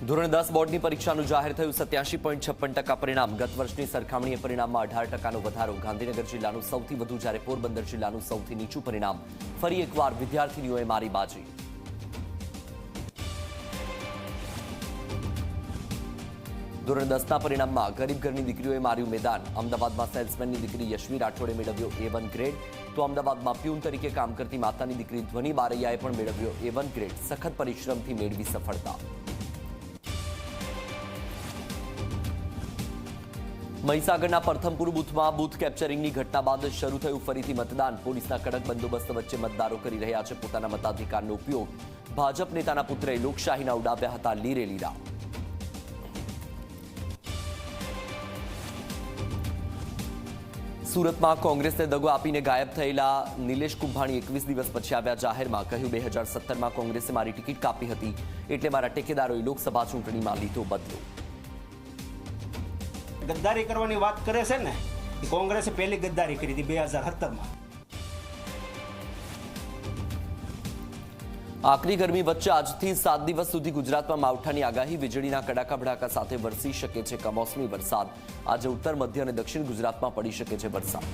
ધોરણ 10 બોર્ડની પરીક્ષાનું જાહેર થયું 87.56% પરિણામ. ગત વર્ષની સરખામણીએ પરિણામમાં 18%નો વધારો. ગાંધીનગર જિલ્લાનું સૌથી વધુ જ્યારે પોરબંદર જિલ્લાનું સૌથી નીચું પરિણામ. ફરી એકવાર વિદ્યાર્થીનીઓએ મારી બાજી. ધોરણ 10ના પરિણામમાં ગરીબ ઘરની દીકરીઓએ માર્યું મેદાન. અમદાવાદમાં સેલ્સમેનની દીકરી યશવી રાઠોડે મેળવ્યો A1 ગ્રેડ, તો અમદાવાદમાં પ્યુન તરીકે કામ કરતી માતાની દીકરી ધ્વની બારૈયાએ પણ મેળવ્યો A1 ગ્રેડ. સખત પરિશ્રમથી મેળવી સફળતા. મહીસાગરના પ્રથમપુર બૂથમાં બૂથ કેપ્ચરિંગની ઘટના બાદ શરૂ થયું ફરીથી મતદાન. પોલીસના કડક બંદોબસ્ત વચ્ચે મતદારો કરી રહ્યા છે પોતાના મતાધિકારનો ઉપયોગ. ભાજપ નેતાના પુત્રએ લોકશાહીના ઉડાવ્યા હતા લીરે લીરા. સુરતમાં કોંગ્રેસને દગો આપીને ગાયબ થયેલા નિલેશ કુંભાણી 21 દિવસ પછી આવ્યા જાહેરમાં. કહ્યું 2017માં કોંગ્રેસે મારી ટિકિટ કાપી હતી, એટલે મારા ટેકેદારોએ લોકસભા ચૂંટણીમાં લીધો બદલો. ગદ્દારી કરવાની વાત કરે છે ને, કોંગ્રેસે પહેલી ગદ્દારી કરી હતી 2017માં. આકરી ગરમી વચ્ચે આજથી 7 દિવસ સુધી ગુજરાતમાં માવઠાની આગાહી. વીજળીના કડાકા ભડાકા સાથે વરસી શકે છે કમોસમી વરસાદ. આજે ઉત્તર મધ્ય અને દક્ષિણ ગુજરાતમાં પડી શકે છે વરસાદ.